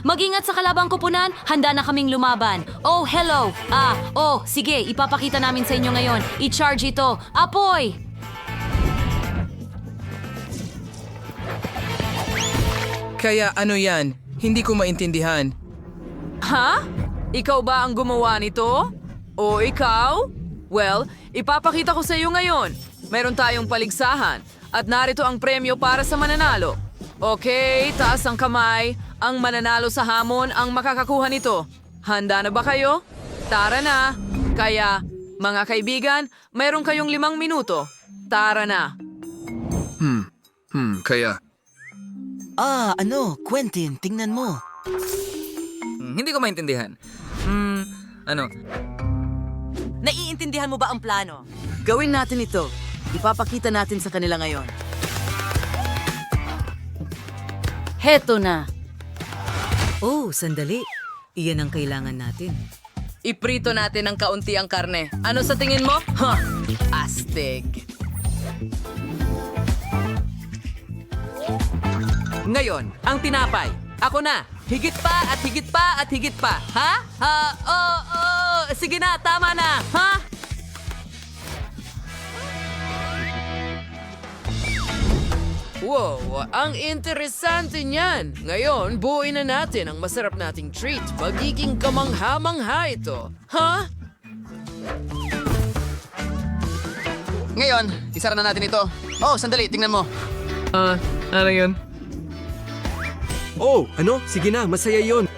Mag-ingat sa kalabang kupunan. Handa na kaming lumaban. Oh, hello. Sige, ipapakita namin sa inyo ngayon. I-charge ito. Apoy! Kaya ano yan? Hindi ko maintindihan. Ha? Ikaw ba ang gumawa nito? O ikaw? Well, ipapakita ko sa iyo ngayon. Meron tayong paligsahan at narito ang premyo para sa mananalo. Okay, taas ang kamay. Ang mananalo sa hamon ang makakakuha nito. Handa na ba kayo? Tara na. Kaya, mga kaibigan, meron kayong 5 minuto. Tara na. Kaya... Quentin, tingnan mo. Hindi ko maintindihan. Naiintindihan mo ba ang plano? Gawin natin ito. Ipapakita natin sa kanila ngayon. Heto na. Oh, sandali. Iyan ang kailangan natin. Iprito natin ng kaunti ang karne. Ano sa tingin mo? Astig. Ngayon, ang tinapay. Ako na. Higit pa at higit pa at higit pa. Ha? Sige na, tama na. Ha? Wow, ang interesante niyan. Ngayon, buuin na natin ang masarap nating treat. Magiging kamangha-mangha ito. Ha? Ngayon, isara na natin ito. Oh, sandali, tingnan mo. Ano yun? Oh, ano? Sige na, masaya yon.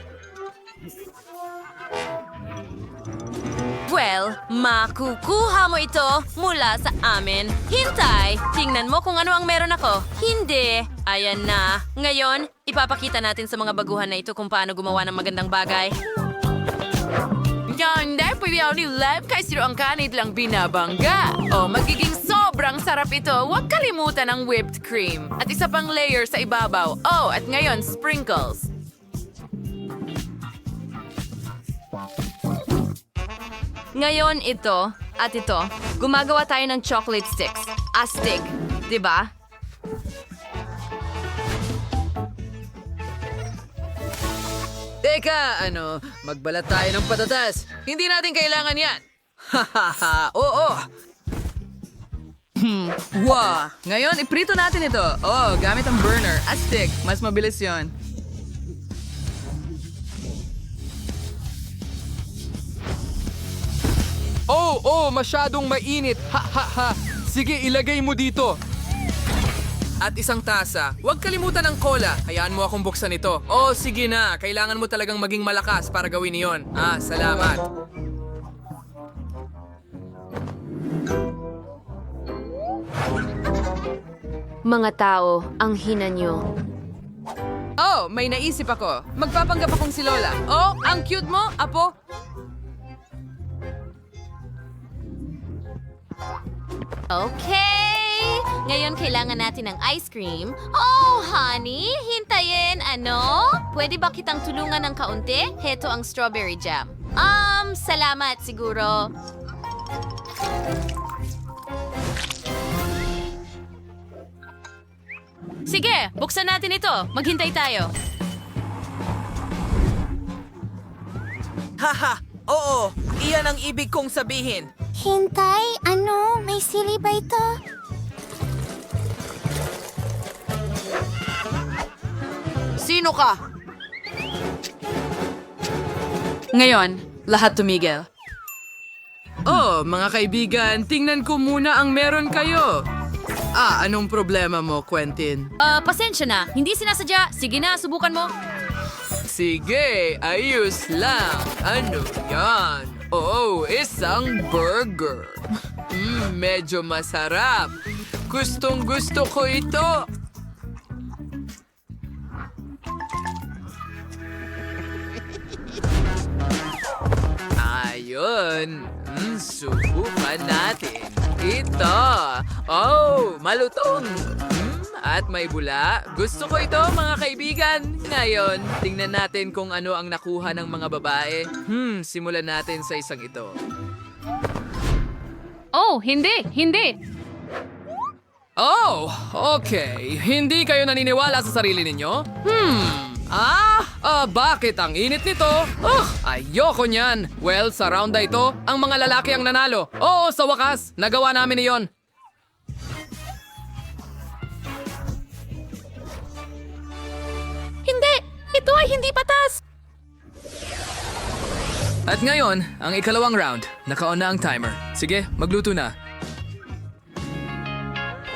Well, makukuha mo ito mula sa amin. Hintay! Tingnan mo kung ano ang meron ako. Hindi. Ayan na. Ngayon, ipapakita natin sa mga baguhan na ito kung paano gumawa ng magandang bagay. Hindi, pwede ako ni live kahit siro ang kanit lang binabangga. Oh, magiging sobrang sarap ito. Huwag kalimutan ang whipped cream. At isa pang layer sa ibabaw. Oh, at ngayon, sprinkles. Ngayon, ito at ito, gumagawa tayo ng chocolate sticks. Astig, di ba? Teka, magbalat tayo ng patatas. Hindi natin kailangan yan. Hahaha, oo. Wow, ngayon iprito natin ito. Oh, gamit ang burner. Astig, mas mabilis yon. Masyadong mainit. Sige, ilagay mo dito. At isang tasa. Huwag kalimutan ng cola. Hayaan mo akong buksan ito. Oh, sige na. Kailangan mo talagang maging malakas para gawin iyon. Salamat. Mga tao, ang hina nyo. Oh, may naisip ako. Magpapanggap akong si Lola. Oh, ang cute mo, apo. Okay! Ngayon kailangan natin ng ice cream. Oh, honey! Hintayin, ano? Pwede ba kitang tulungan ng kaunti? Heto ang strawberry jam. Salamat siguro. Sige, buksan natin ito. Maghintay tayo. Haha, oo. Iyan ang ibig kong sabihin. Hintay, ano? May sili ba ito? Sino ka? Ngayon, lahat tumigil. Oh, mga kaibigan, tingnan ko muna ang meron kayo. Anong problema mo, Quentin? Pasensya na. Hindi sinasadya. Sige na, subukan mo. Sige, ayos lang. Ano yan? Oh, isang burger. Medyo masarap. Gustong gusto ko ito. Ayun. Subukan natin. Ito. Oh, malutong. At may bula. Gusto ko ito, mga kaibigan. Ngayon, tingnan natin kung ano ang nakuha ng mga babae. Simulan natin sa isang ito. Oh, hindi, hindi. Oh, okay. Hindi kayo naniniwala sa sarili ninyo? Bakit ang init nito? Ayoko niyan. Well, sa round na ito, ang mga lalaki ang nanalo. Oo, sa wakas, nagawa namin iyon. Hindi! Ito ay hindi patas! At ngayon, ang ikalawang round. Naka-on na ang timer. Sige, magluto na.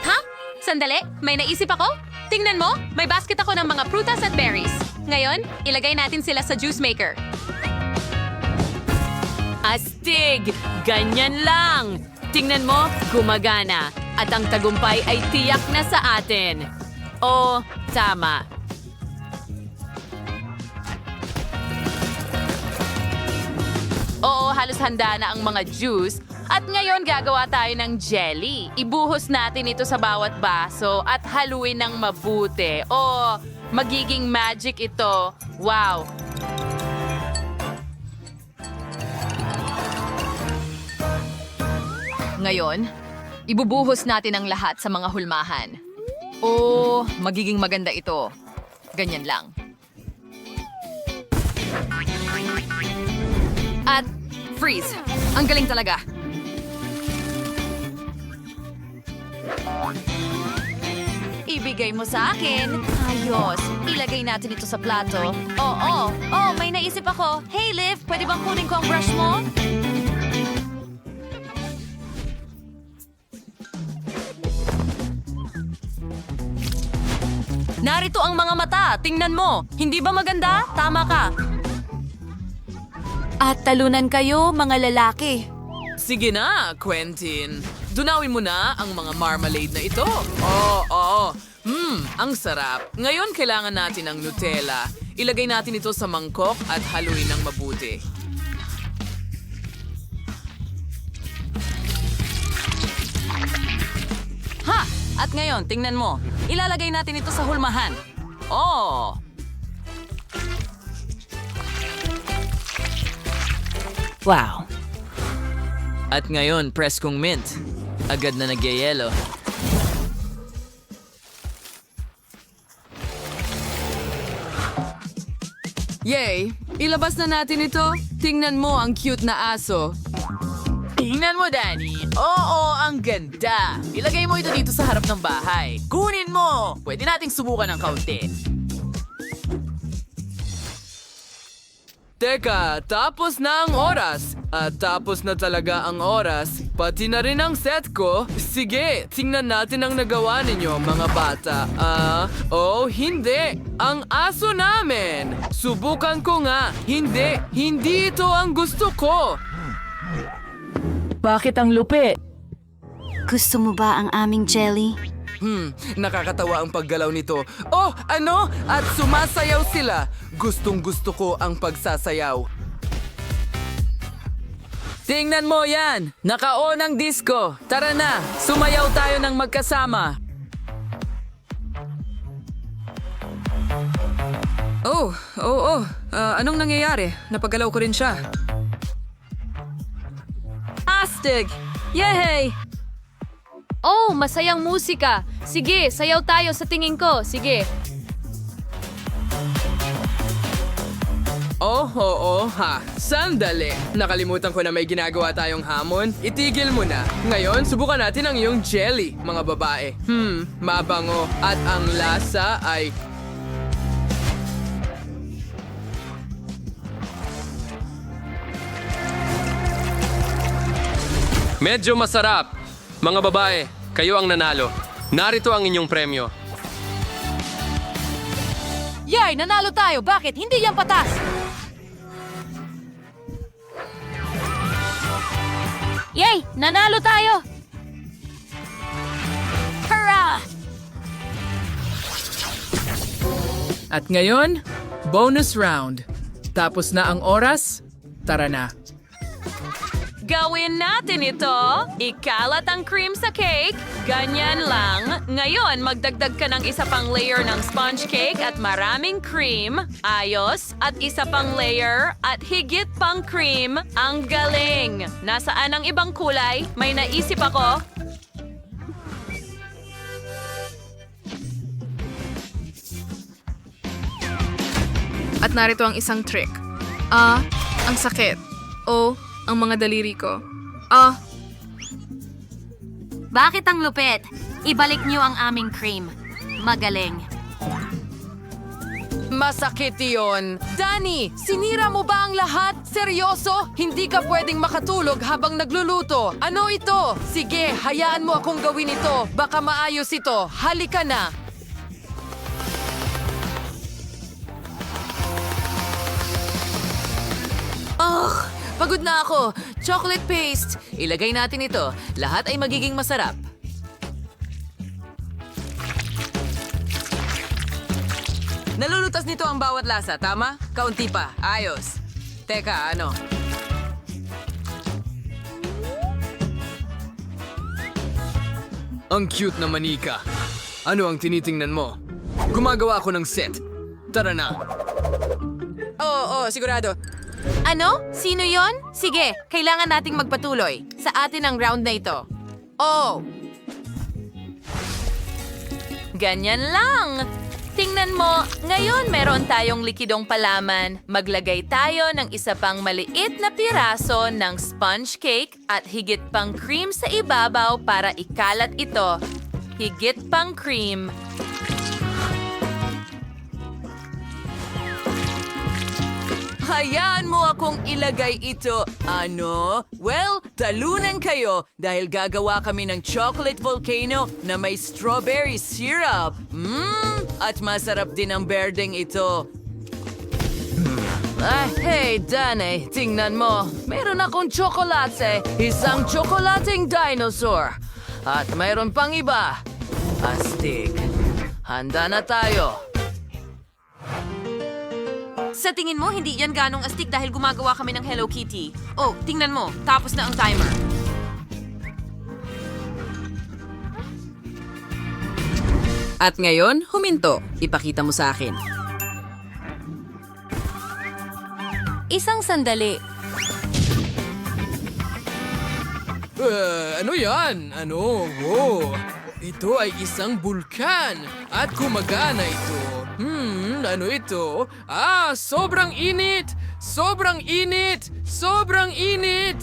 Ha? Sandali, may naisip ako? Tingnan mo, may basket ako ng mga prutas at berries. Ngayon, ilagay natin sila sa juice maker. Astig! Ganyan lang! Tingnan mo, gumagana. At ang tagumpay ay tiyak na sa atin. O, tama. Oo, halos handa na ang mga juice. At ngayon gagawa tayo ng jelly. Ibuhos natin ito sa bawat baso at haluin ng mabuti. O, magiging magic ito. Wow! Ngayon, ibubuhos natin ang lahat sa mga hulmahan. O, magiging maganda ito. Ganyan lang. At freeze. Ang galing talaga. Ibigay mo sa akin. Ayos. Ilagay natin ito sa plato. Oo. Oh, may naisip ako. Hey, Liv, pwede bang kunin ko ang brush mo? Narito ang mga mata. Tingnan mo. Hindi ba maganda? Tama ka. At talunan kayo, mga lalaki. Sige na, Quentin. Dunawin mo na ang mga marmalade na ito. Oo. Ang sarap. Ngayon kailangan natin ng Nutella. Ilagay natin ito sa mangkok at haluin ng mabuti. Ha! At ngayon, tingnan mo. Ilalagay natin ito sa hulmahan. Oh! Wow. At ngayon, press kong mint. Agad na nagyayelo. Yay! Ilabas na natin ito. Tingnan mo ang cute na aso. Tingnan mo, Danny. Oo, ang ganda. Ilagay mo ito dito sa harap ng bahay. Kunin mo! Pwede nating subukan ng kaunti. Teka, tapos na ang oras. At tapos na talaga ang oras. Pati na rin ang set ko. Sige, tingnan natin ang nagawa ninyo, mga bata. Hindi. Ang aso namin. Subukan ko nga. Hindi ito ang gusto ko. Bakit ang lupi? Gusto mo ba ang aming jelly? Nakakatawa ang paggalaw nito. Oh, ano? At sumasayaw sila. Gustong gusto ko ang pagsasayaw. Tingnan mo yan! Naka-on ang disco. Tara na, sumayaw tayo ng magkasama. Anong nangyayari? Napagalaw ko rin siya. Astig! Yay! Oh, masayang musika. Sige, sayaw tayo sa tingin ko. Sige. Sandali. Nakalimutan ko na may ginagawa tayong hamon. Itigil mo na. Ngayon, subukan natin ang iyong jelly, mga babae. Mabango. At ang lasa ay... Medyo masarap. Mga babae, kayo ang nanalo. Narito ang inyong premyo. Yay! Nanalo tayo! Bakit? Hindi yan patas! Yay! Nanalo tayo! Hurrah! At ngayon, bonus round. Tapos na ang oras, tara na. Gawin natin ito. Ikalat ang cream sa cake. Ganyan lang. Ngayon, magdagdag ka ng isa pang layer ng sponge cake at maraming cream. Ayos. At isa pang layer at higit pang cream. Ang galing. Nasaan ang ibang kulay? May naisip ako. At narito ang isang trick. Ang sakit. Ang mga daliri ko. Bakit ang lupit? Ibalik niyo ang aming cream. Magaling. Masakit yun. Danny, sinira mo ba ang lahat? Seryoso? Hindi ka pwedeng makatulog habang nagluluto. Ano ito? Sige, hayaan mo akong gawin ito. Baka maayos ito. Halika na. Pagod na ako. Chocolate paste. Ilagay natin ito. Lahat ay magiging masarap. Nalulutas nito ang bawat lasa, tama? Kaunti pa. Ayos. Teka, ano? Ang cute na manika. Ano ang tinitingnan mo? Gumagawa ako ng set. Tara na. Oo, sigurado. Ano? Sino yon? Sige, kailangan nating magpatuloy. Sa atin ang round na ito. Oh! Ganyan lang. Tingnan mo, ngayon meron tayong likidong palaman. Maglagay tayo ng isa pang maliit na piraso ng sponge cake at higit pang cream sa ibabaw para ikalat ito. Higit pang cream. Hayaan mo akong ilagay ito. Ano? Well, talunan kayo dahil gagawa kami ng chocolate volcano na may strawberry syrup. At masarap din ang berdeng ito. Hey, Danny, tingnan mo. Meron akong tsokolate. Isang tsokolating dinosaur. At mayroon pang iba. Astig. Handa na tayo. Sa tingin mo, hindi yan ganong astig dahil gumagawa kami ng Hello Kitty. Oh, tingnan mo. Tapos na ang timer. At ngayon, huminto. Ipakita mo sa akin. Isang sandali. Ano yan? Ano? Wow! Ito ay isang bulkan at gumagana ito. Ano ito? Sobrang init! Sobrang init! Sobrang init!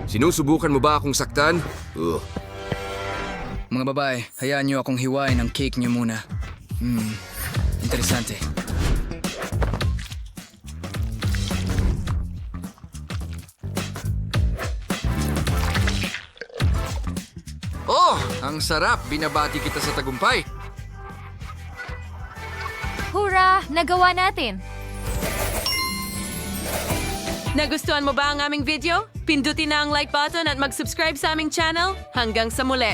Sinusubukan mo ba akong saktan? Mga babae, hayaan niyo akong hiwain ang cake niyo muna. Interesante. Oh, ang sarap! Binabati kita sa tagumpay. Hurra! Nagawa natin! Nagustuhan mo ba ang aming video? Pindutin na ang like button at mag-subscribe sa aming channel. Hanggang sa muli!